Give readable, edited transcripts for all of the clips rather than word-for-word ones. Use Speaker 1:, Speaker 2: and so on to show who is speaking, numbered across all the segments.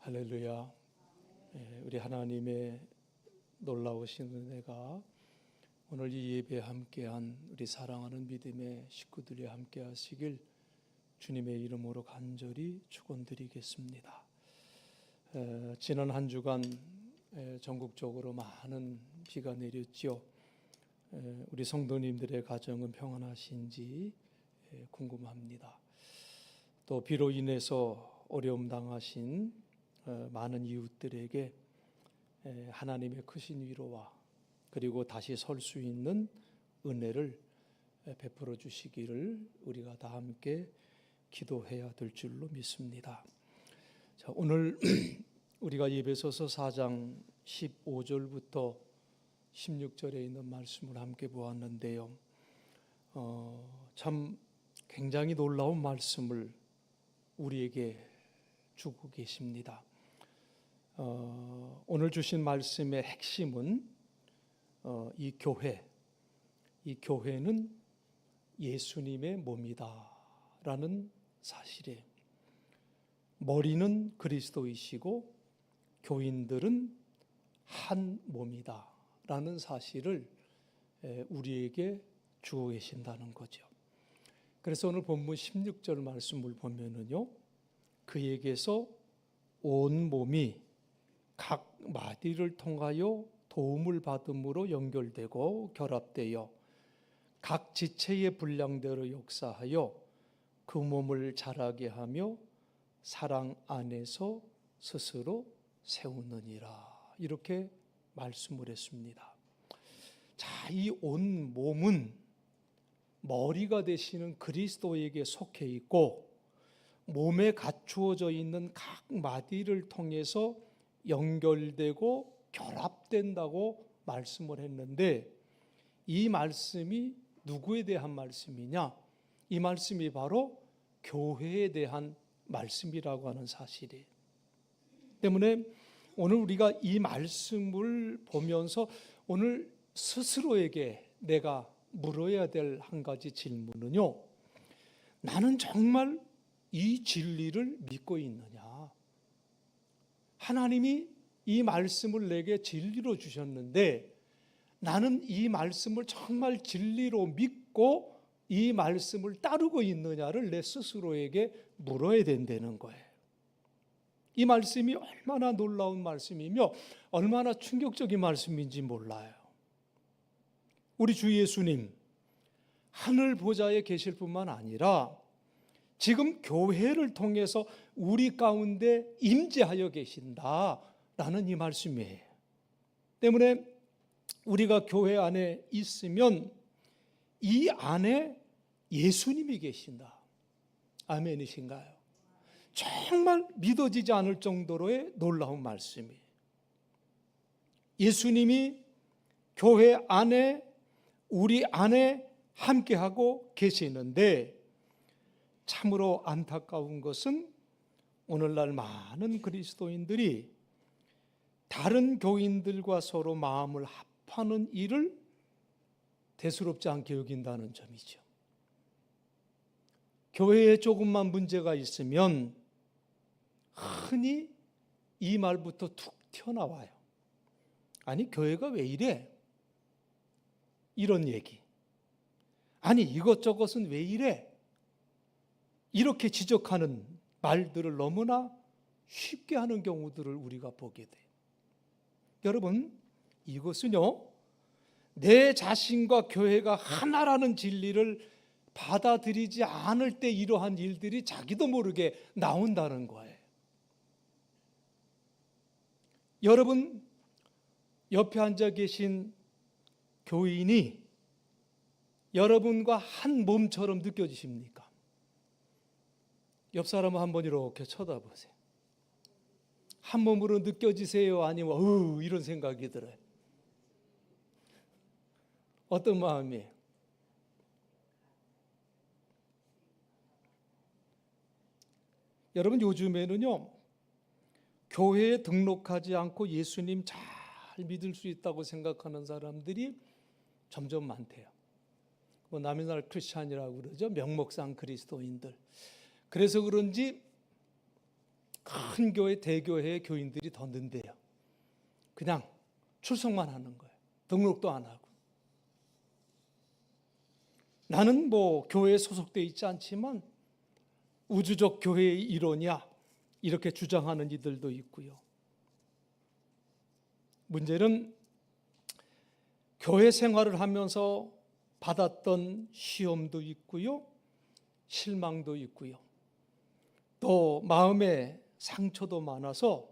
Speaker 1: 할렐루야. 우리 하나님의 놀라우신 은혜가 오늘 이 예배에 함께한 우리 사랑하는 믿음의 식구들이 함께 하시길 주님의 이름으로 간절히 축원드리겠습니다. 지난 한 주간 전국적으로 많은 비가 내렸죠. 우리 성도님들의 가정은 평안하신지 궁금합니다. 또 비로 인해서 어려움 당하신 많은 이웃들에게 하나님의 크신 위로와 그리고 다시 설 수 있는 은혜를 베풀어 주시기를 우리가 다 함께 기도해야 될 줄로 믿습니다. 자, 오늘 우리가 에베소서 4장 15절부터 16절에 있는 말씀을 함께 보았는데요. 참 굉장히 놀라운 말씀을 우리에게 주고 계십니다. 오늘 주신 말씀의 핵심은 이 교회는 예수님의 몸이다 라는 사실이에요. 머리는 그리스도이시고 교인들은 한 몸이다 라는 사실을 우리에게 주고 계신다는 거죠. 그래서 오늘 본문 16절 말씀을 보면은요, 그에게서 온 몸이 각 마디를 통하여 도움을 받음으로 연결되고 결합되어 각 지체의 분량대로 역사하여 그 몸을 자라게 하며 사랑 안에서 스스로 세우느니라, 이렇게 말씀을 했습니다. 자, 이 온 몸은 머리가 되시는 그리스도에게 속해 있고 몸에 갖추어져 있는 각 마디를 통해서 연결되고 결합된다고 말씀을 했는데, 이 말씀이 누구에 대한 말씀이냐? 이 말씀이 바로 교회에 대한 말씀이라고 하는 사실이에요. 때문에 오늘 우리가 이 말씀을 보면서 오늘 스스로에게 내가 물어야 될 한 가지 질문은요, 나는 정말 이 진리를 믿고 있느냐? 하나님이 이 말씀을 내게 진리로 주셨는데 나는 이 말씀을 정말 진리로 믿고 이 말씀을 따르고 있느냐를 내 스스로에게 물어야 된다는 거예요. 이 말씀이 얼마나 놀라운 말씀이며 얼마나 충격적인 말씀인지 몰라요. 우리 주 예수님 하늘 보좌에 계실 뿐만 아니라 지금 교회를 통해서 우리 가운데 임재하여 계신다라는 이 말씀이에요. 때문에 우리가 교회 안에 있으면 이 안에 예수님이 계신다. 아멘이신가요? 정말 믿어지지 않을 정도로의 놀라운 말씀이에요. 예수님이 교회 안에 우리 안에 함께하고 계시는데 참으로 안타까운 것은 오늘날 많은 그리스도인들이 다른 교인들과 서로 마음을 합하는 일을 대수롭지 않게 여긴다는 점이죠. 교회에 조금만 문제가 있으면 흔히 이 말부터 툭 튀어나와요. 아니, 교회가 왜 이래? 이런 얘기. 아니, 이것저것은 왜 이래? 이렇게 지적하는 말들을 너무나 쉽게 하는 경우들을 우리가 보게 돼요. 여러분, 이것은요, 내 자신과 교회가 하나라는 진리를 받아들이지 않을 때 이러한 일들이 자기도 모르게 나온다는 거예요. 여러분, 옆에 앉아 계신 교인이 여러분과 한 몸처럼 느껴지십니까? 옆 사람을 한번 이렇게 쳐다보세요. 한 몸으로 느껴지세요? 아니면 이런 생각이 들어요? 어떤 마음이에요? 여러분, 요즘에는요, 교회에 등록하지 않고 예수님 잘 믿을 수 있다고 생각하는 사람들이 점점 많대요. 남의날 크리스찬이라고 그러죠. 명목상 그리스도인들. 그래서 그런지 큰 교회, 대교회의 교인들이 더 는데요. 그냥 출석만 하는 거예요. 등록도 안 하고. 나는 뭐 교회에 소속되어 있지 않지만 우주적 교회의 일원이야, 이렇게 주장하는 이들도 있고요. 문제는 교회 생활을 하면서 받았던 시험도 있고요, 실망도 있고요, 또 마음의 상처도 많아서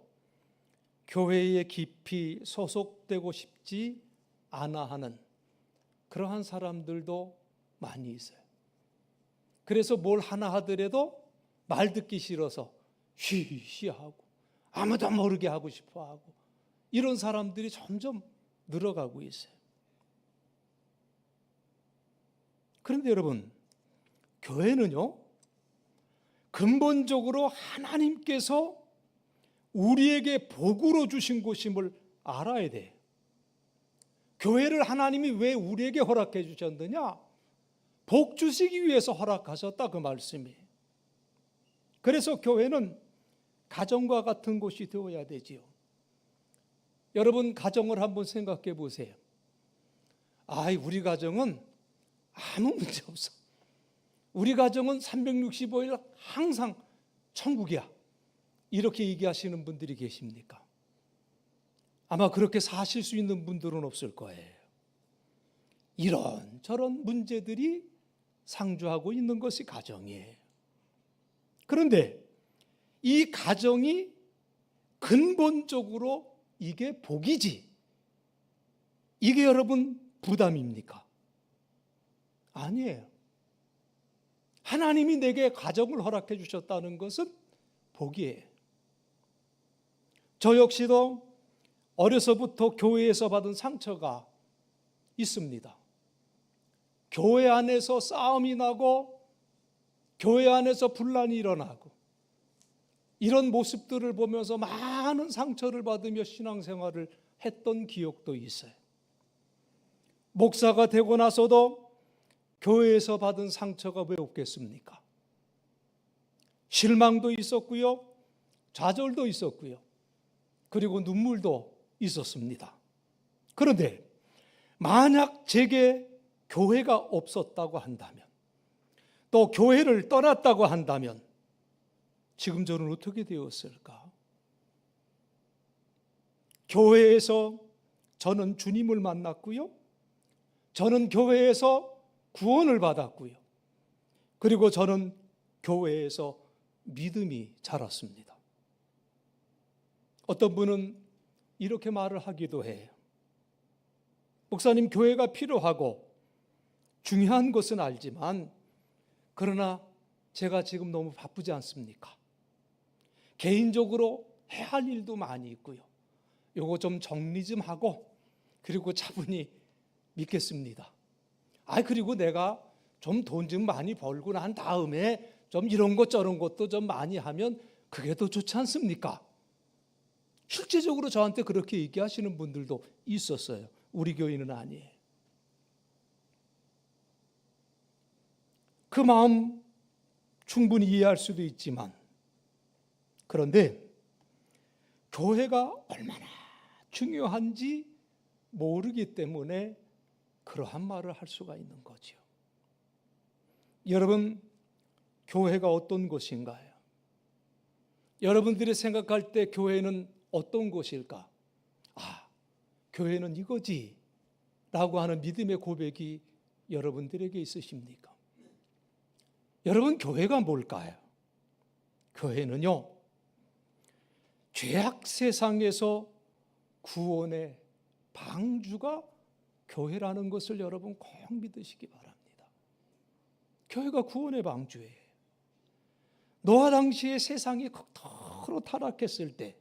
Speaker 1: 교회에 깊이 소속되고 싶지 않아 하는 그러한 사람들도 많이 있어요. 그래서 뭘 하나 하더라도 말 듣기 싫어서 쉬쉬하고 아무도 모르게 하고 싶어 하고, 이런 사람들이 점점 늘어가고 있어요. 그런데 여러분, 교회는요, 근본적으로 하나님께서 우리에게 복으로 주신 곳임을 알아야 돼요. 교회를 하나님이 왜 우리에게 허락해 주셨느냐? 복 주시기 위해서 허락하셨다, 그 말씀이에요. 그래서 교회는 가정과 같은 곳이 되어야 되지요. 여러분, 가정을 한번 생각해 보세요. 우리 가정은 아무 문제 없어. 우리 가정은 365일 항상 천국이야, 이렇게 얘기하시는 분들이 계십니까? 아마 그렇게 사실 수 있는 분들은 없을 거예요. 이런저런 문제들이 상주하고 있는 것이 가정이에요. 그런데 이 가정이 근본적으로 이게 복이지, 이게 여러분 부담입니까? 아니에요. 하나님이 내게 가정을 허락해 주셨다는 것은 복이에요. 저 역시도 어려서부터 교회에서 받은 상처가 있습니다. 교회 안에서 싸움이 나고 교회 안에서 분란이 일어나고, 이런 모습들을 보면서 많은 상처를 받으며 신앙생활을 했던 기억도 있어요. 목사가 되고 나서도 교회에서 받은 상처가 왜 없겠습니까? 실망도 있었고요, 좌절도 있었고요, 그리고 눈물도 있었습니다. 그런데 만약 제게 교회가 없었다고 한다면, 또 교회를 떠났다고 한다면 지금 저는 어떻게 되었을까? 교회에서 저는 주님을 만났고요, 저는 교회에서 구원을 받았고요, 그리고 저는 교회에서 믿음이 자랐습니다. 어떤 분은 이렇게 말을 하기도 해요. 목사님, 교회가 필요하고 중요한 것은 알지만, 그러나 제가 지금 너무 바쁘지 않습니까? 개인적으로 해야 할 일도 많이 있고요, 요거 좀 정리 좀 하고 그리고 차분히 믿겠습니다. 그리고 내가 좀 돈 좀 많이 벌고 난 다음에 좀 이런 것 저런 것도 좀 많이 하면 그게 더 좋지 않습니까? 실제적으로 저한테 그렇게 얘기하시는 분들도 있었어요. 우리 교인은 아니에요. 그 마음 충분히 이해할 수도 있지만, 그런데 교회가 얼마나 중요한지 모르기 때문에 그러한 말을 할 수가 있는 거죠. 여러분, 교회가 어떤 곳인가요? 여러분들이 생각할 때 교회는 어떤 곳일까? 교회는 이거지 라고 하는 믿음의 고백이 여러분들에게 있으십니까? 여러분, 교회가 뭘까요? 교회는요, 죄악 세상에서 구원의 방주가 교회라는 것을 여러분 꼭 믿으시기 바랍니다. 교회가 구원의 방주예요. 노아 당시에 세상이 극도로 타락했을 때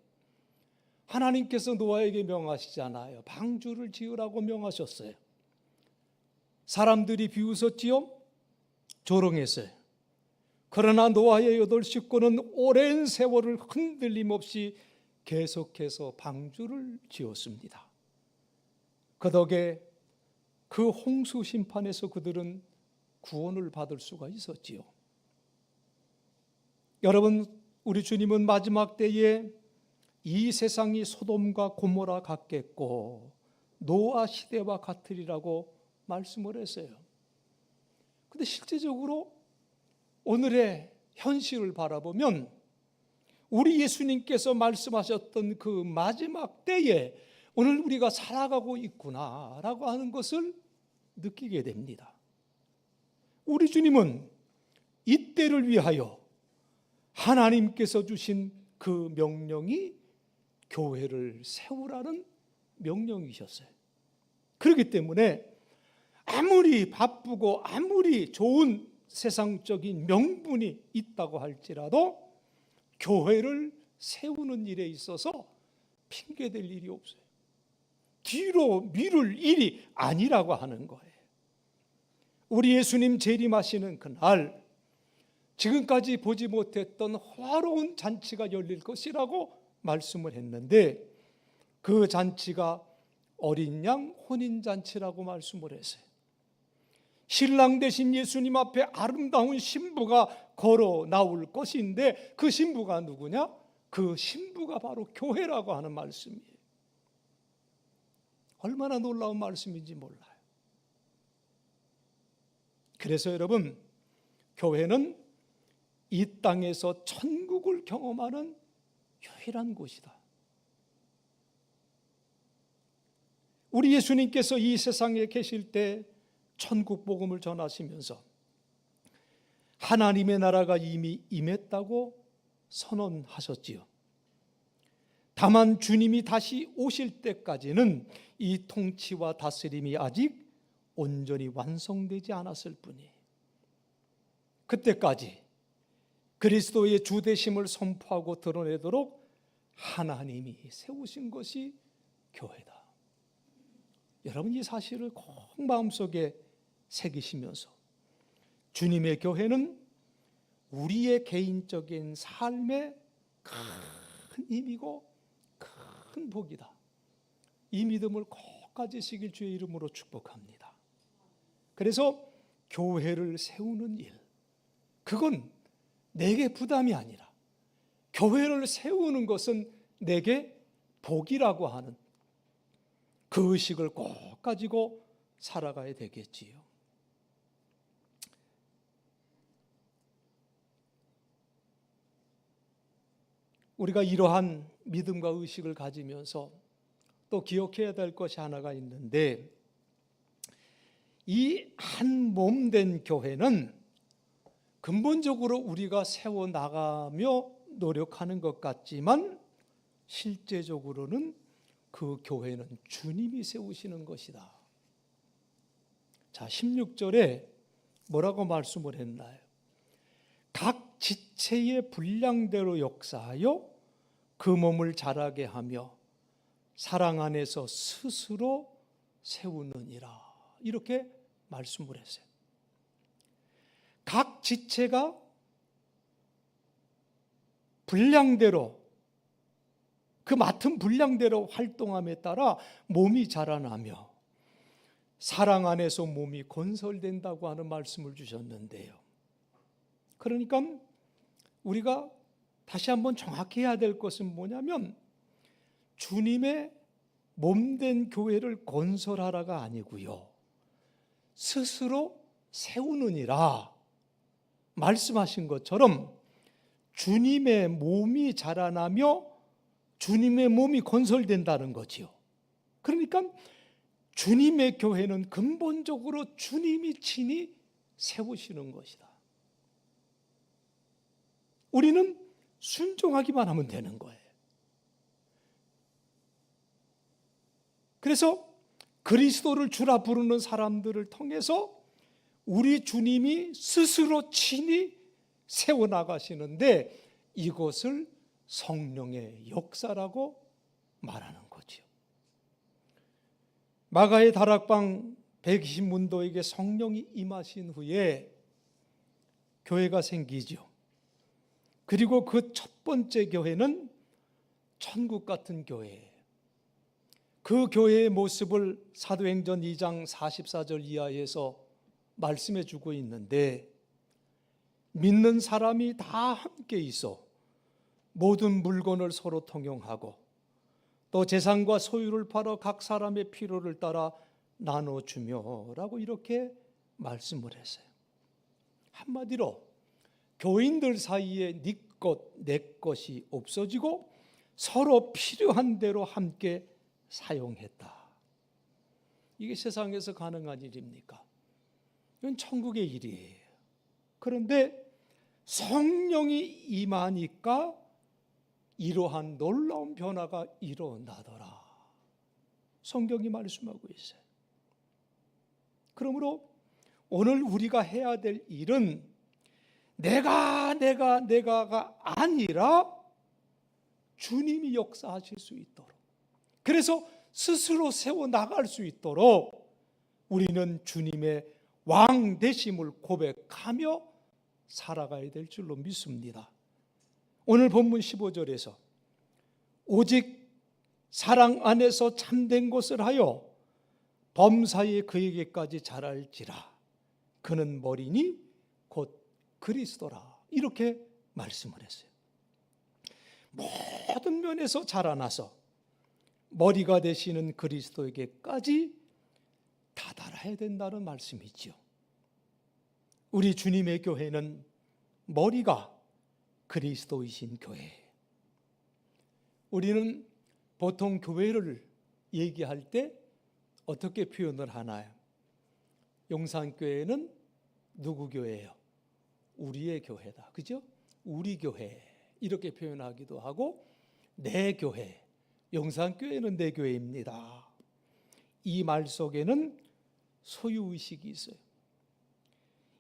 Speaker 1: 하나님께서 노아에게 명하시잖아요. 방주를 지으라고 명하셨어요. 사람들이 비웃었지요, 조롱했어요. 그러나 노아의 8 식구는 오랜 세월을 흔들림 없이 계속해서 방주를 지었습니다. 그 덕에 그 홍수 심판에서 그들은 구원을 받을 수가 있었지요. 여러분, 우리 주님은 마지막 때에 이 세상이 소돔과 고모라 같겠고 노아 시대와 같으리라고 말씀을 했어요. 근데 실제적으로 오늘의 현실을 바라보면 우리 예수님께서 말씀하셨던 그 마지막 때에 오늘 우리가 살아가고 있구나라고 하는 것을 느끼게 됩니다. 우리 주님은 이 때를 위하여 하나님께서 주신 그 명령이 교회를 세우라는 명령이셨어요. 그렇기 때문에 아무리 바쁘고 아무리 좋은 세상적인 명분이 있다고 할지라도 교회를 세우는 일에 있어서 핑계댈 일이 없어요. 뒤로 미룰 일이 아니라고 하는 거예요. 우리 예수님 재림하시는 그날 지금까지 보지 못했던 화로운 잔치가 열릴 것이라고 말씀을 했는데 그 잔치가 어린 양 혼인잔치라고 말씀을 했어요. 신랑 되신 예수님 앞에 아름다운 신부가 걸어 나올 것인데 그 신부가 누구냐? 그 신부가 바로 교회라고 하는 말씀이에요. 얼마나 놀라운 말씀인지 몰라요. 그래서 여러분, 교회는 이 땅에서 천국을 경험하는 유일한 곳이다. 우리 예수님께서 이 세상에 계실 때 천국 복음을 전하시면서 하나님의 나라가 이미 임했다고 선언하셨지요. 다만 주님이 다시 오실 때까지는 이 통치와 다스림이 아직 온전히 완성되지 않았을 뿐이에요. 그때까지 그리스도의 주되심을 선포하고 드러내도록 하나님이 세우신 것이 교회다. 여러분, 이 사실을 꼭 마음속에 새기시면서 주님의 교회는 우리의 개인적인 삶의 큰 힘이고 큰 복이다. 이 믿음을 꼭 가지시길 주의 이름으로 축복합니다. 그래서 교회를 세우는 일, 그건 내게 부담이 아니라 교회를 세우는 것은 내게 복이라고 하는 그 의식을 꼭 가지고 살아가야 되겠지요. 우리가 이러한 믿음과 의식을 가지면서 또 기억해야 될 것이 하나가 있는데, 이 한 몸 된 교회는 근본적으로 우리가 세워나가며 노력하는 것 같지만 실제적으로는 그 교회는 주님이 세우시는 것이다. 자, 16절에 뭐라고 말씀을 했나요? 각 지체의 분량대로 역사하여 그 몸을 자라게 하며 사랑 안에서 스스로 세우느니라, 이렇게 말씀을 했어요. 각 지체가 분량대로, 그 맡은 분량대로 활동함에 따라 몸이 자라나며 사랑 안에서 몸이 건설된다고 하는 말씀을 주셨는데요. 그러니까 우리가 다시 한번 정확히 해야 될 것은 뭐냐면 주님의 몸된 교회를 건설하라가 아니고요, 스스로 세우느니라 말씀하신 것처럼 주님의 몸이 자라나며 주님의 몸이 건설된다는 거지요. 그러니까 주님의 교회는 근본적으로 주님이 친히 세우시는 것이다. 우리는 순종하기만 하면 되는 거예요. 그래서 그리스도를 주라 부르는 사람들을 통해서 우리 주님이 스스로 친히 세워나가시는데 이것을 성령의 역사라고 말하는 거지요. 마가의 다락방 120문도에게 성령이 임하신 후에 교회가 생기죠. 그리고 그 첫 번째 교회는 천국 같은 교회예요. 그 교회의 모습을 사도행전 2장 44절 이하에서 말씀해 주고 있는데, 믿는 사람이 다 함께 있어 모든 물건을 서로 통용하고 또 재산과 소유를 팔아 각 사람의 필요를 따라 나눠주며 라고 이렇게 말씀을 했어요. 한마디로 교인들 사이에 네 것, 내 것이 없어지고 서로 필요한 대로 함께 사용했다. 이게 세상에서 가능한 일입니까? 이건 천국의 일이에요. 그런데 성령이 임하니까 이러한 놀라운 변화가 일어나더라. 성경이 말씀하고 있어요. 그러므로 오늘 우리가 해야 될 일은 내가가 아니라 주님이 역사하실 수 있도록, 그래서 스스로 세워나갈 수 있도록 우리는 주님의 왕 되심을 고백하며 살아가야 될 줄로 믿습니다. 오늘 본문 15절에서 오직 사랑 안에서 참된 것을 하여 범사에 그에게까지 자랄지라 그는 머리니 곧 그리스도라 이렇게 말씀을 했어요. 모든 면에서 자라나서 머리가 되시는 그리스도에게까지 다다라야 된다는 말씀이지요. 우리 주님의 교회는 머리가 그리스도이신 교회예요. 우리는 보통 교회를 얘기할 때 어떻게 표현을 하나요? 용산교회는 누구 교회예요? 우리의 교회다. 그죠? 우리 교회 이렇게 표현하기도 하고, 내 교회, 용산교회는 내 교회입니다. 이 말 속에는 소유의식이 있어요.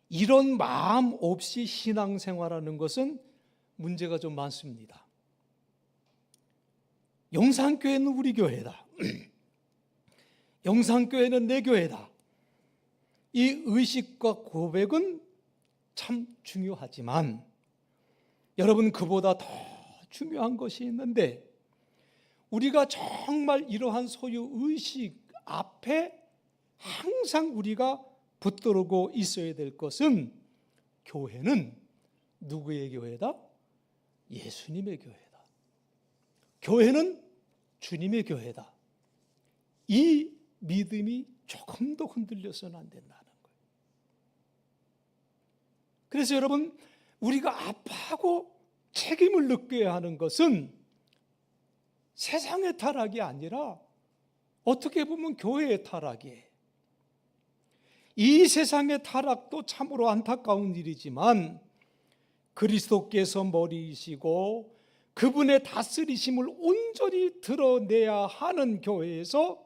Speaker 1: 이런 마음 없이 신앙생활하는 것은 문제가 좀 많습니다. 용산교회는 우리 교회다. 용산교회는 내 교회다. 이 의식과 고백은 참 중요하지만 여러분, 그보다 더 중요한 것이 있는데, 우리가 정말 이러한 소유의식 앞에 항상 우리가 붙들고 있어야 될 것은, 교회는 누구의 교회다? 예수님의 교회다. 교회는 주님의 교회다. 이 믿음이 조금도 흔들려서는 안 된다는 거예요. 그래서 여러분, 우리가 아파하고 책임을 느껴야 하는 것은 세상의 타락이 아니라 어떻게 보면 교회의 타락이에요. 이 세상의 타락도 참으로 안타까운 일이지만 그리스도께서 머리이시고 그분의 다스리심을 온전히 드러내야 하는 교회에서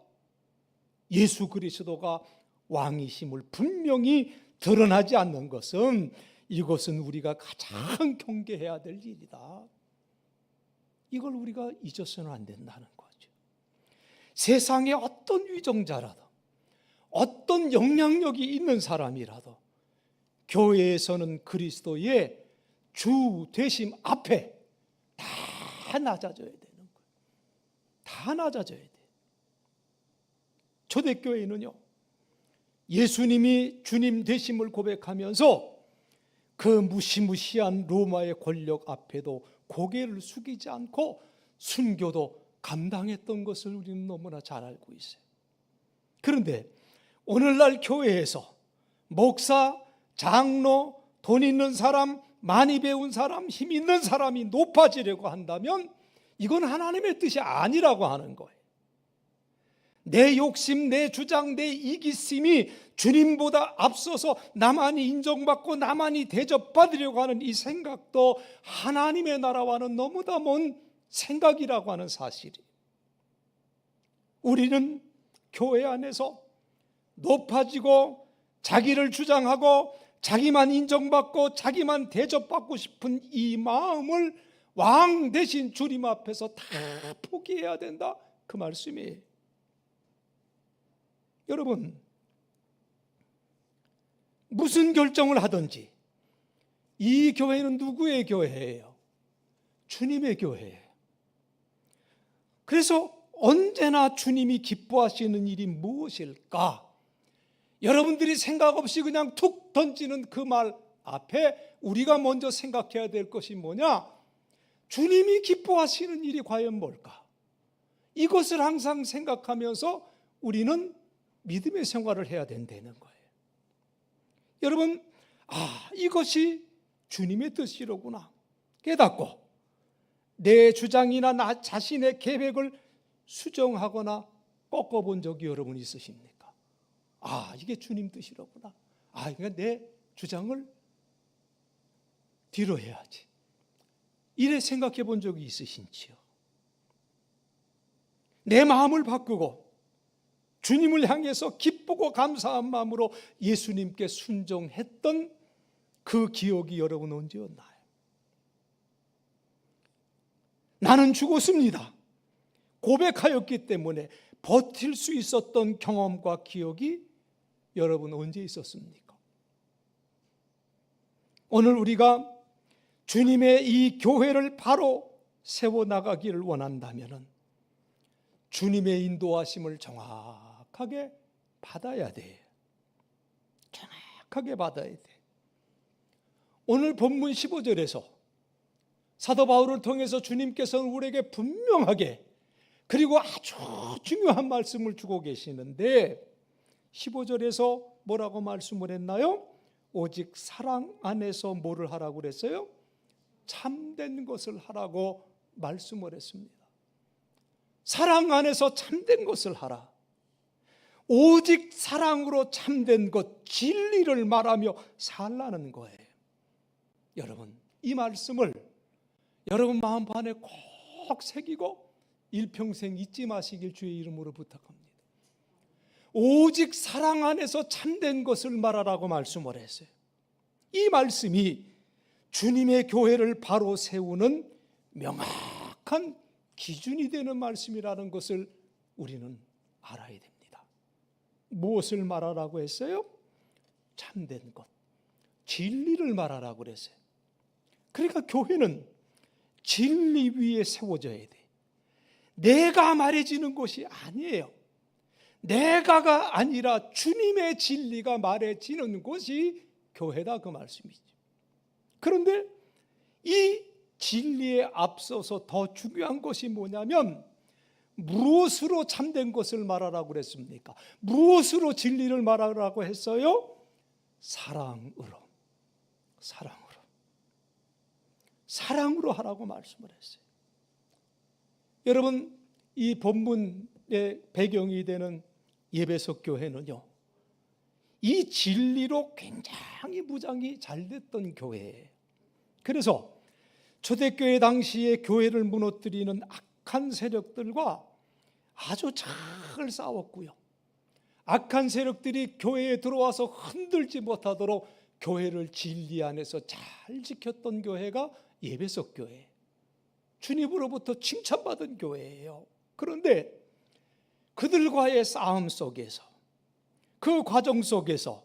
Speaker 1: 예수 그리스도가 왕이심을 분명히 드러나지 않는 것은, 이것은 우리가 가장 경계해야 될 일이다. 이걸 우리가 잊어서는 안 된다는 거죠. 세상의 어떤 위정자라도, 어떤 영향력이 있는 사람이라도 교회에서는 그리스도의 주 되심 앞에 다 낮아져야 되는 거예요. 다 낮아져야 돼요. 초대교회는요, 예수님이 주님 되심을 고백하면서 그 무시무시한 로마의 권력 앞에도 고개를 숙이지 않고 순교도 감당했던 것을 우리는 너무나 잘 알고 있어요. 그런데 오늘날 교회에서 목사, 장로, 돈 있는 사람, 많이 배운 사람, 힘 있는 사람이 높아지려고 한다면 이건 하나님의 뜻이 아니라고 하는 거예요. 내 욕심, 내 주장, 내 이기심이 주님보다 앞서서 나만이 인정받고 나만이 대접받으려고 하는 이 생각도 하나님의 나라와는 너무나 먼 생각이라고 하는 사실이, 우리는 교회 안에서 높아지고 자기를 주장하고 자기만 인정받고 자기만 대접받고 싶은 이 마음을 왕 대신 주님 앞에서 다 포기해야 된다, 그 말씀이에요. 여러분, 무슨 결정을 하든지 이 교회는 누구의 교회예요? 주님의 교회예요. 그래서 언제나 주님이 기뻐하시는 일이 무엇일까? 여러분들이 생각 없이 그냥 툭 던지는 그 말 앞에 우리가 먼저 생각해야 될 것이 뭐냐? 주님이 기뻐하시는 일이 과연 뭘까? 이것을 항상 생각하면서 우리는 믿음의 생활을 해야 된다는 거예요. 여러분, 이것이 주님의 뜻이로구나 깨닫고 내 주장이나 나 자신의 계획을 수정하거나 꺾어본 적이 여러분 있으십니까? 이게 주님 뜻이로구나. 그러니까 내 주장을 뒤로 해야지. 이래 생각해 본 적이 있으신지요? 내 마음을 바꾸고 주님을 향해서 기쁘고 감사한 마음으로 예수님께 순종했던 그 기억이 여러분 언제였나요? 나는 죽었습니다. 고백하였기 때문에 버틸 수 있었던 경험과 기억이 여러분 언제 있었습니까? 오늘 우리가 주님의 이 교회를 바로 세워나가기를 원한다면 주님의 인도하심을 정확하게 받아야 돼. 정확하게 받아야 돼. 오늘 본문 15절에서 사도 바울을 통해서 주님께서는 우리에게 분명하게 그리고 아주 중요한 말씀을 주고 계시는데 15절에서 뭐라고 말씀을 했나요? 오직 사랑 안에서 뭐를 하라고 그랬어요? 참된 것을 하라고 말씀을 했습니다. 사랑 안에서 참된 것을 하라. 오직 사랑으로 참된 것, 진리를 말하며 살라는 거예요. 여러분, 이 말씀을 여러분 마음판에 꼭 새기고 일평생 잊지 마시길 주의 이름으로 부탁합니다. 오직 사랑 안에서 참된 것을 말하라고 말씀을 했어요. 이 말씀이 주님의 교회를 바로 세우는 명확한 기준이 되는 말씀이라는 것을 우리는 알아야 됩니다. 무엇을 말하라고 했어요? 참된 것, 진리를 말하라고 그랬어요. 그러니까 교회는 진리 위에 세워져야 돼. 내가 말해지는 것이 아니에요. 내가가 아니라 주님의 진리가 말해지는 것이 교회다, 그 말씀이죠. 그런데 이 진리에 앞서서 더 중요한 것이 뭐냐면 무엇으로 참된 것을 말하라고 그랬습니까? 무엇으로 진리를 말하라고 했어요? 사랑으로. 사랑으로 하라고 말씀을 했어요. 여러분, 이 본문의 배경이 되는 예배석 교회는요, 이 진리로 굉장히 무장이 잘 됐던 교회예요. 그래서 초대교회 당시에 교회를 무너뜨리는 악한 세력들과 아주 잘 싸웠고요. 악한 세력들이 교회에 들어와서 흔들지 못하도록 교회를 진리 안에서 잘 지켰던 교회가 예배석 교회, 주님으로부터 칭찬받은 교회예요. 그런데 그들과의 싸움 속에서, 그 과정 속에서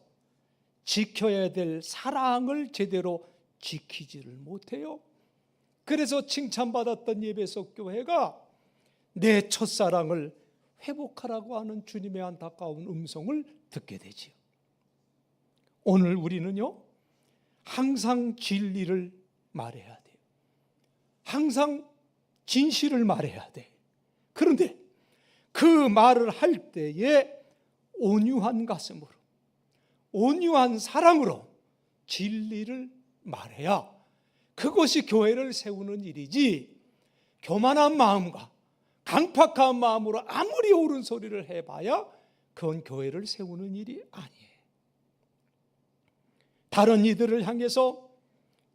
Speaker 1: 지켜야 될 사랑을 제대로 지키지를 못해요. 그래서 칭찬받았던 예배석 교회가 내 첫사랑을 회복하라고 하는 주님의 안타까운 음성을 듣게 되지요. 오늘 우리는요, 항상 진리를 말해야 돼요. 항상 진실을 말해야 돼. 그런데 그 말을 할 때에 온유한 가슴으로, 온유한 사랑으로 진리를 말해야 그것이 교회를 세우는 일이지, 교만한 마음과 강팍한 마음으로 아무리 옳은 소리를 해봐야 그건 교회를 세우는 일이 아니에요. 다른 이들을 향해서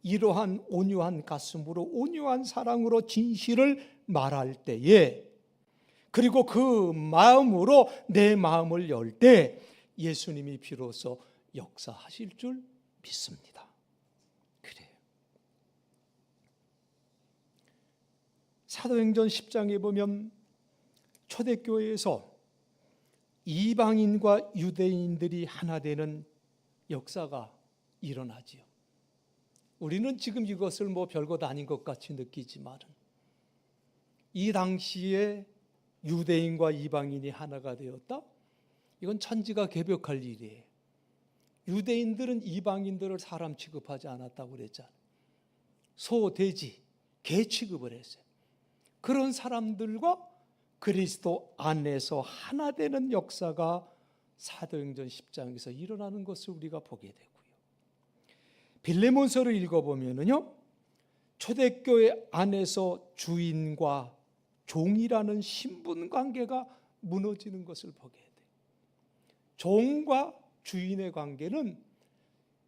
Speaker 1: 이러한 온유한 가슴으로, 온유한 사랑으로 진실을 말할 때에, 그리고 그 마음으로 내 마음을 열 때 예수님이 비로소 역사하실 줄 믿습니다. 그래요. 사도행전 10장에 보면 초대교회에서 이방인과 유대인들이 하나 되는 역사가 일어나지요. 우리는 지금 이것을 뭐 별것 아닌 것 같이 느끼지만 이 당시에 유대인과 이방인이 하나가 되었다? 이건 천지가 개벽할 일이에요. 유대인들은 이방인들을 사람 취급하지 않았다고 그랬잖아요. 소, 돼지, 개 취급을 했어요. 그런 사람들과 그리스도 안에서 하나 되는 역사가 사도행전 10장에서 일어나는 것을 우리가 보게 되고요. 빌레몬서를 읽어보면요, 초대교회 안에서 주인과 종이라는 신분 관계가 무너지는 것을 보게 돼요. 종과 주인의 관계는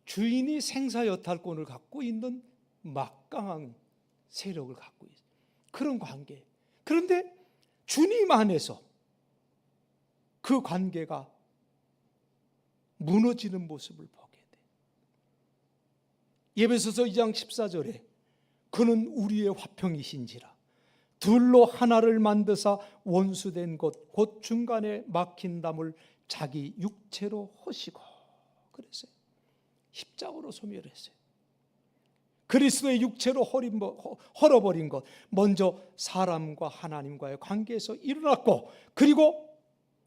Speaker 1: 주인이 생사여탈권을 갖고 있는 막강한 세력을 갖고 있어요. 그런 관계. 그런데 주님 안에서 그 관계가 무너지는 모습을 보게 돼요. 에베소서 2장 14절에 그는 우리의 화평이신지라 둘로 하나를 만드사 원수된 것 곧 중간에 막힌 담을 자기 육체로 허시고 그랬어요. 십자가로 소멸했어요. 그리스도의 육체로 헐어버린 것, 먼저 사람과 하나님과의 관계에서 일어났고, 그리고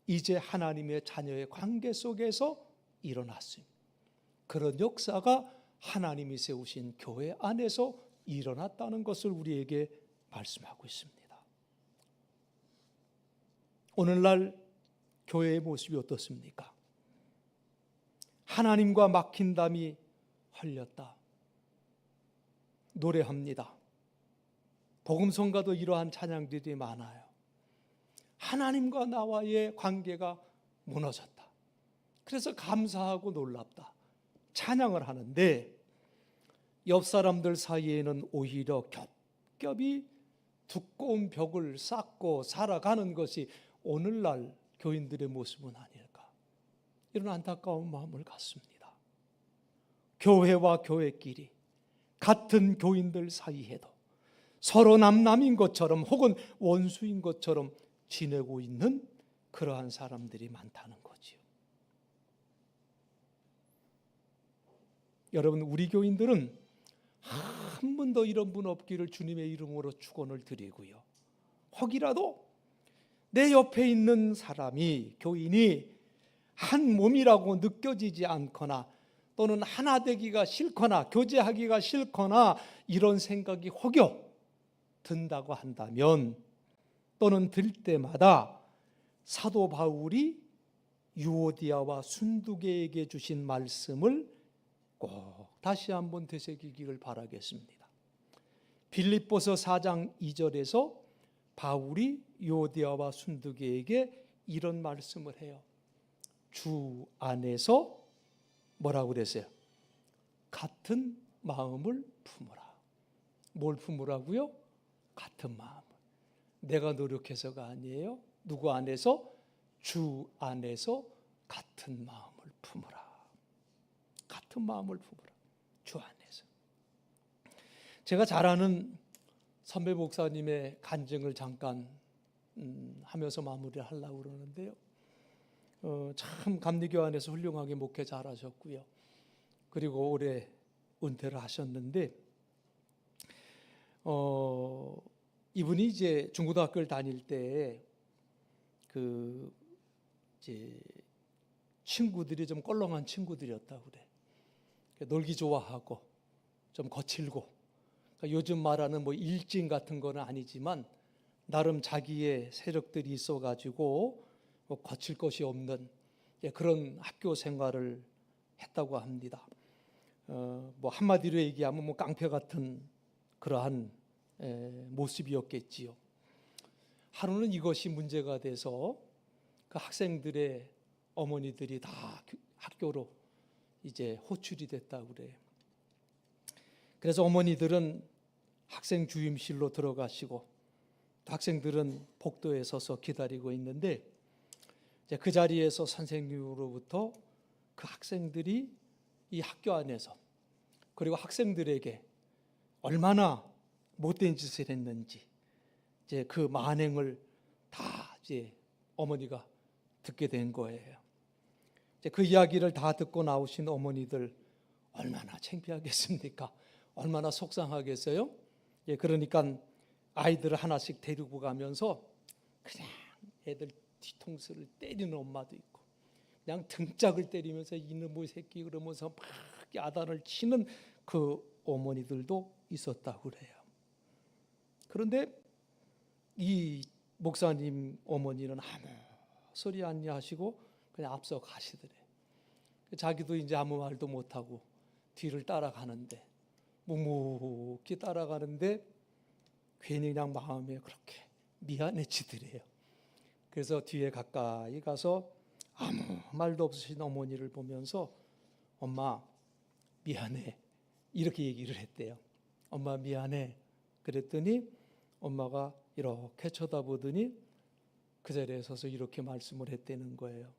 Speaker 1: 이제 하나님의 자녀의 관계 속에서 일어났습니다. 그런 역사가 하나님이 세우신 교회 안에서 일어났다는 것을 우리에게 말씀하고 있습니다. 오늘날 교회의 모습이 어떻습니까? 하나님과 막힌 담이 헐렸다. 노래합니다. 복음성가도 이러한 찬양들이 많아요. 하나님과 나와의 관계가 무너졌다. 그래서 감사하고 놀랍다. 찬양을 하는데 옆 사람들 사이에는 오히려 겹겹이 두꺼운 벽을 쌓고 살아가는 것이 오늘날 교인들의 모습은 아닐까, 이런 안타까운 마음을 갖습니다. 교회와 교회끼리 같은 교인들 사이에도 서로 남남인 것처럼 혹은 원수인 것처럼 지내고 있는 그러한 사람들이 많다는 거지요. 여러분, 우리 교인들은 한 번도 이런 분 없기를 주님의 이름으로 축원을 드리고요, 혹이라도 내 옆에 있는 사람이, 교인이 한 몸이라고 느껴지지 않거나 또는 하나 되기가 싫거나 교제하기가 싫거나 이런 생각이 혹여 든다고 한다면, 또는 들 때마다 사도 바울이 유오디아와 순두계에게 주신 말씀을 꼭 다시 한번 되새기기를 바라겠습니다. 빌립보서 4장 2절에서 바울이 유오디아와 순두계에게 이런 말씀을 해요. 주 안에서 뭐라고 그랬어요? 같은 마음을 품으라. 뭘 품으라고요? 같은 마음을. 내가 노력해서가 아니에요. 누구 안에서? 주 안에서 같은 마음을 품으라. 같은 마음을 품으라. 주 안에서. 제가 잘 아는 선배 목사님의 간증을 잠깐 하면서 마무리를 하려고 그러는데요. 참 감리교 안에서 훌륭하게 목회 잘하셨고요. 그리고 올해 은퇴를 하셨는데, 이분이 이제 중고등학교를 다닐 때 이제 친구들이 좀 껄렁한 친구들이었다고 그래. 놀기 좋아하고 좀 거칠고, 그러니까 요즘 말하는 뭐 일진 같은 거는 아니지만 나름 자기의 세력들이 있어가지고 뭐 거칠 것이 없는 그런 학교 생활을 했다고 합니다. 뭐 한마디로 얘기하면 뭐 깡패 같은 그러한 모습이었겠지요. 하루는 이것이 문제가 돼서 그 학생들의 어머니들이 다 학교로 이제 호출이 됐다고 그래요. 그래서 어머니들은 학생 주임실로 들어가시고 학생들은 복도에 서서 기다리고 있는데, 이제 그 자리에서 선생님으로부터 그 학생들이 이 학교 안에서 그리고 학생들에게 얼마나 못된 짓을 했는지 이제 그 만행을 다 이제 어머니가 듣게 된 거예요. 이제 그 이야기를 다 듣고 나오신 어머니들 얼마나 창피하겠습니까? 얼마나 속상하겠어요? 그러니까 아이들을 하나씩 데리고 가면서 그냥 애들 뒤통수를 때리는 엄마도 있고, 그냥 등짝을 때리면서 이놈의 새끼 그러면서 막 야단을 치는 그 어머니들도 있었다고 그래요. 그런데 이 목사님 어머니는 아무 소리 안 하시고 그냥 앞서 가시더래. 자기도 이제 아무 말도 못하고 뒤를 따라가는데, 묵묵히 따라가는데 괜히 그냥 마음에 그렇게 미안해지더래요. 그래서 뒤에 가까이 가서 아무 말도 없으신 어머니를 보면서 엄마 미안해 이렇게 얘기를 했대요. 엄마 미안해. 그랬더니 엄마가 이렇게 쳐다보더니 그 자리에 서서 이렇게 말씀을 했다는 거예요.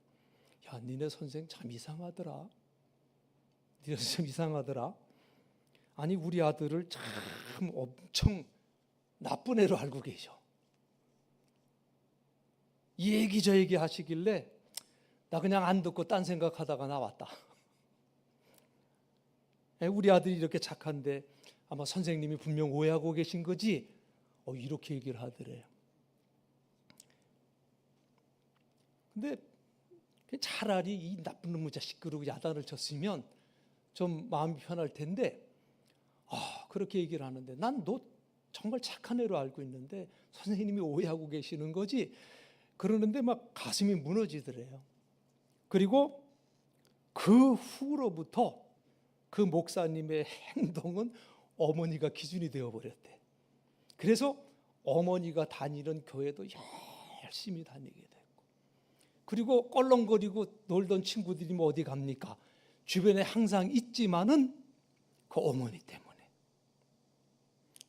Speaker 1: 야, 니네 선생 참 이상하더라. 니네 선생 이상하더라. 아니 우리 아들을 참 엄청 나쁜 애로 알고 계셔. 이 얘기 저 얘기 하시길래 나 그냥 안 듣고 딴 생각하다가 나왔다. 우리 아들이 이렇게 착한데 아마 선생님이 분명 오해하고 계신 거지. 이렇게 얘기를 하더래요. 근데 차라리 이 나쁜 놈의 자식 그러고 야단을 쳤으면 좀 마음이 편할 텐데 그렇게 얘기를 하는데 난 너 정말 착한 애로 알고 있는데 선생님이 오해하고 계시는 거지. 그러는데 막 가슴이 무너지더래요. 그리고 그 후로부터 그 목사님의 행동은 어머니가 기준이 되어버렸대. 그래서 어머니가 다니는 교회도 열심히 다니게 됐고, 그리고 껄렁거리고 놀던 친구들이 뭐 어디 갑니까? 주변에 항상 있지만은 그 어머니 때문에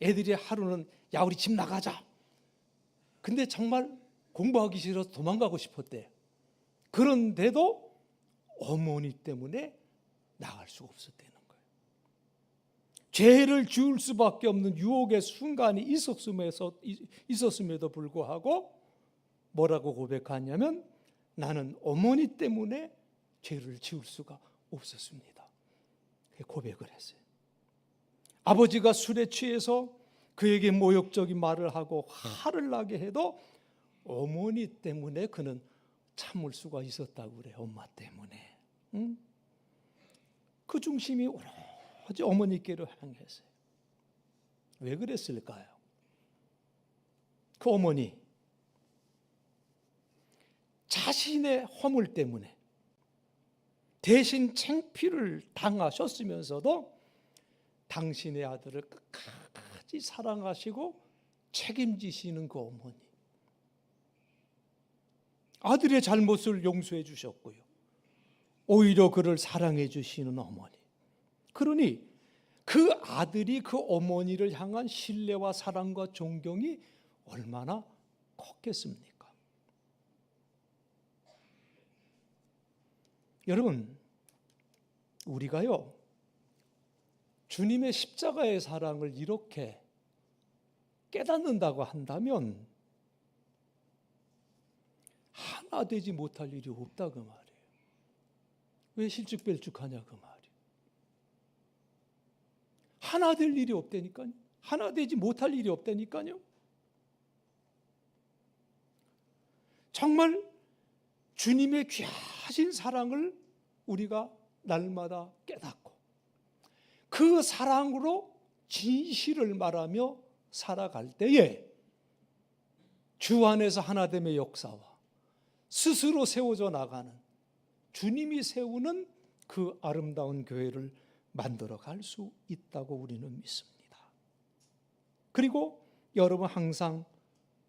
Speaker 1: 애들이 하루는 야 우리 집 나가자. 근데 정말 공부하기 싫어서 도망가고 싶었대. 그런데도 어머니 때문에 나갈 수가 없었다는 거예요. 죄를 지을 수밖에 없는 유혹의 순간이 있었음에도 불구하고 뭐라고 고백하냐면 나는 어머니 때문에 죄를 지을 수가 없었습니다. 고백을 했어요. 아버지가 술에 취해서 그에게 모욕적인 말을 하고 화를 나게 해도 어머니 때문에 그는 참을 수가 있었다고 그래요. 엄마 때문에. 그 중심이 오로지 어머니께로 향했어요. 왜 그랬을까요? 그 어머니 자신의 허물 때문에 대신 창피를 당하셨으면서도 당신의 아들을 끝까지 사랑하시고 책임지시는 그 어머니, 아들의 잘못을 용서해 주셨고요, 오히려 그를 사랑해 주시는 어머니. 그러니 그 아들이 그 어머니를 향한 신뢰와 사랑과 존경이 얼마나 컸겠습니까? 여러분, 우리가요 주님의 십자가의 사랑을 이렇게 깨닫는다고 한다면 하나 되지 못할 일이 없다 그 말이에요. 왜 실죽벨죽하냐 그 말이에요. 하나 될 일이 없다니까요. 하나 되지 못할 일이 없다니까요. 정말 주님의 귀하신 사랑을 우리가 날마다 깨닫고 그 사랑으로 진실을 말하며 살아갈 때에 주 안에서 하나됨의 역사와 스스로 세워져 나가는 주님이 세우는 그 아름다운 교회를 만들어 갈 수 있다고 우리는 믿습니다. 그리고 여러분 항상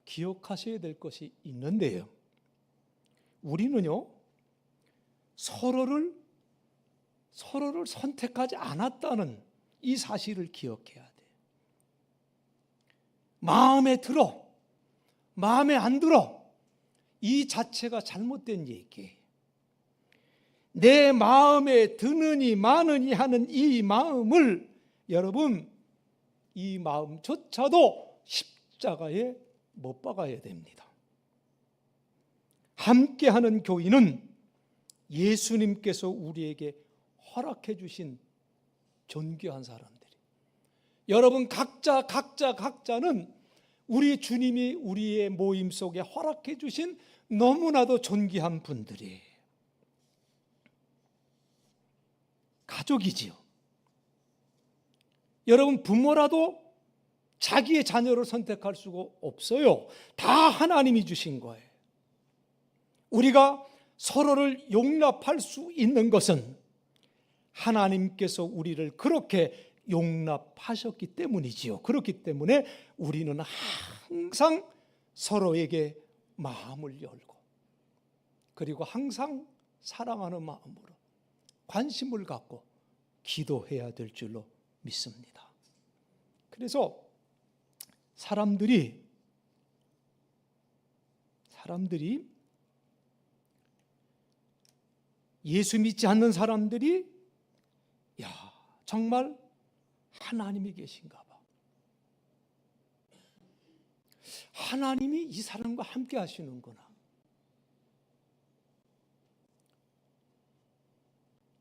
Speaker 1: 기억하셔야 될 것이 있는데요, 우리는요 서로를 선택하지 않았다는 이 사실을 기억해야 돼요. 마음에 들어, 마음에 안 들어, 이 자체가 잘못된 얘기예요. 내 마음에 드느니 마느니 하는 이 마음을 여러분, 이 마음조차도 십자가에 못 박아야 됩니다. 함께하는 교인은 예수님께서 우리에게 허락해 주신 존귀한 사람들이, 여러분 각자는 우리 주님이 우리의 모임 속에 허락해 주신 너무나도 존귀한 분들이에요. 가족이지요. 여러분 부모라도 자기의 자녀를 선택할 수가 없어요. 다 하나님이 주신 거예요. 우리가 서로를 용납할 수 있는 것은 하나님께서 우리를 그렇게 용납하셨기 때문이지요. 그렇기 때문에 우리는 항상 서로에게 마음을 열고, 그리고 항상 사랑하는 마음으로 관심을 갖고 기도해야 될 줄로 믿습니다. 그래서 사람들이 예수 믿지 않는 사람들이 정말 하나님이 계신가 봐, 하나님이 이 사람과 함께 하시는구나,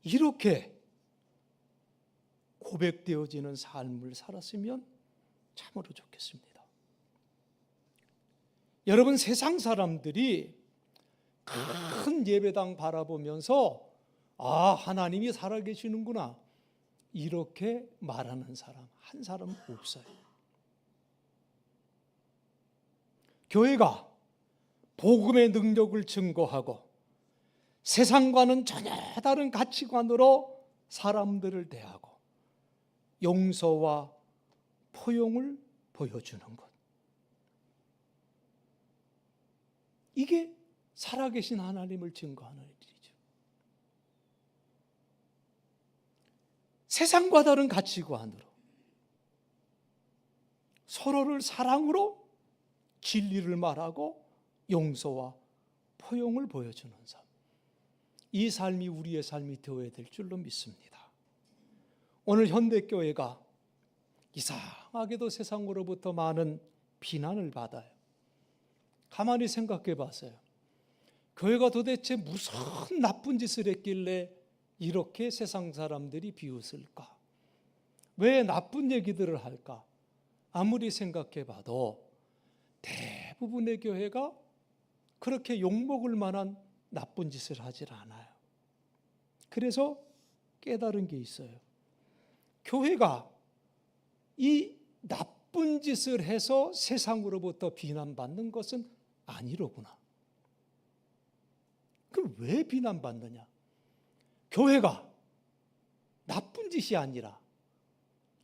Speaker 1: 이렇게 고백되어지는 삶을 살았으면 참으로 좋겠습니다. 여러분, 세상 사람들이 큰 예배당 바라보면서 하나님이 살아계시는구나 이렇게 말하는 사람 한 사람 없어요. 교회가 복음의 능력을 증거하고 세상과는 전혀 다른 가치관으로 사람들을 대하고 용서와 포용을 보여주는 것, 이게 살아계신 하나님을 증거하는 일이죠. 세상과 다른 가치관으로 서로를 사랑으로 진리를 말하고 용서와 포용을 보여주는 삶, 이 삶이 우리의 삶이 되어야 될 줄로 믿습니다. 오늘 현대교회가 이상하게도 세상으로부터 많은 비난을 받아요. 가만히 생각해 봤어요. 교회가 도대체 무슨 나쁜 짓을 했길래 이렇게 세상 사람들이 비웃을까? 왜 나쁜 얘기들을 할까? 아무리 생각해 봐도 대부분의 교회가 그렇게 욕먹을 만한 나쁜 짓을 하질 않아요. 그래서 깨달은 게 있어요. 교회가 이 나쁜 짓을 해서 세상으로부터 비난받는 것은 아니로구나. 그럼 왜 비난받느냐? 교회가 나쁜 짓이 아니라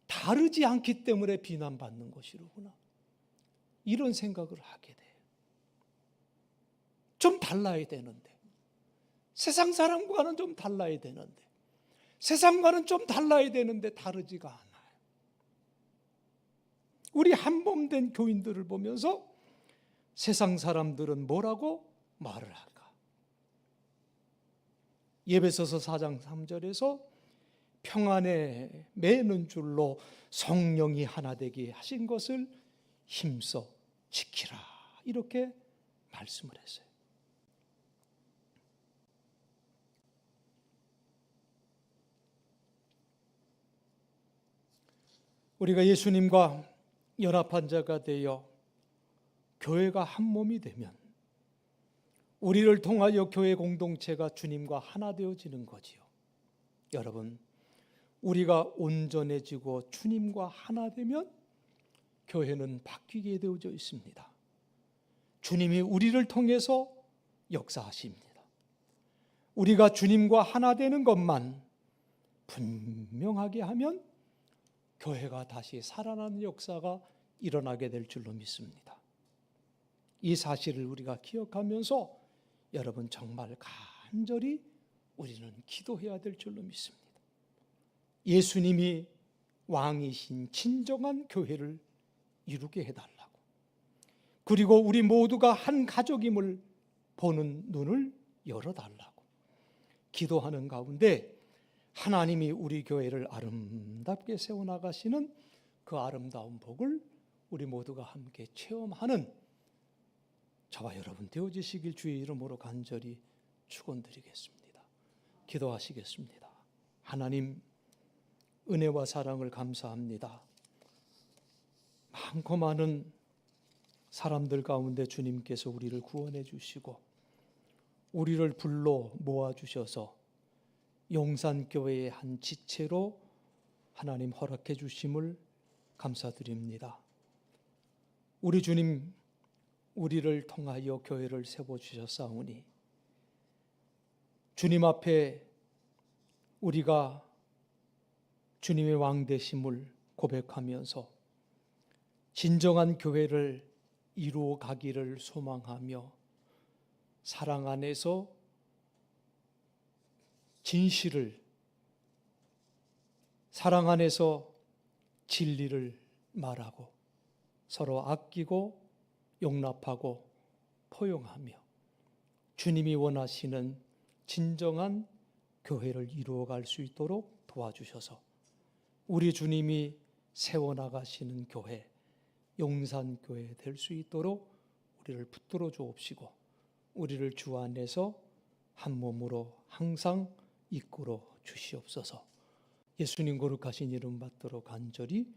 Speaker 1: 다르지 않기 때문에 비난받는 것이로구나, 이런 생각을 하게 돼요. 좀 달라야 되는데, 세상 사람과는 좀 달라야 되는데, 세상과는 좀 달라야 되는데 다르지가 않아요. 우리 한몸된 교인들을 보면서 세상 사람들은 뭐라고 말을 할까? 에베소서 4장 3절에서 평안에 매는 줄로 성령이 하나 되게 하신 것을 힘써 지키라, 이렇게 말씀을 했어요. 우리가 예수님과 연합한 자가 되어 교회가 한 몸이 되면 우리를 통하여 교회 공동체가 주님과 하나 되어지는 거지요. 여러분, 우리가 온전해지고 주님과 하나 되면 교회는 바뀌게 되어져 있습니다. 주님이 우리를 통해서 역사하십니다. 우리가 주님과 하나 되는 것만 분명하게 하면 교회가 다시 살아나는 역사가 일어나게 될 줄로 믿습니다. 이 사실을 우리가 기억하면서 여러분, 정말 간절히 우리는 기도해야 될 줄로 믿습니다. 예수님이 왕이신 진정한 교회를 이루게 해달라고, 그리고 우리 모두가 한 가족임을 보는 눈을 열어달라고 기도하는 가운데 하나님이 우리 교회를 아름답게 세워나가시는 그 아름다운 복을 우리 모두가 함께 체험하는 저와 여러분 되어지시길 주의 이름으로 간절히 축원드리겠습니다. 기도하시겠습니다. 하나님, 은혜와 사랑을 감사합니다. 많고 많은 사람들 가운데 주님께서 우리를 구원해 주시고 우리를 불러 모아 주셔서 용산교회의 한 지체로 하나님 허락해 주심을 감사드립니다. 우리 주님 우리를 통하여 교회를 세워주셨사오니 주님 앞에 우리가 주님의 왕되심을 고백하면서 진정한 교회를 이루어 가기를 소망하며 사랑 안에서 진실을, 사랑 안에서 진리를 말하고 서로 아끼고 용납하고 포용하며 주님이 원하시는 진정한 교회를 이루어갈 수 있도록 도와주셔서 우리 주님이 세워나가시는 교회, 용산교회 될 수 있도록 우리를 붙들어 주옵시고 우리를 주 안에서 한 몸으로 항상 이끌어 주시옵소서. 예수님 거룩하신 이름 받들어 간절히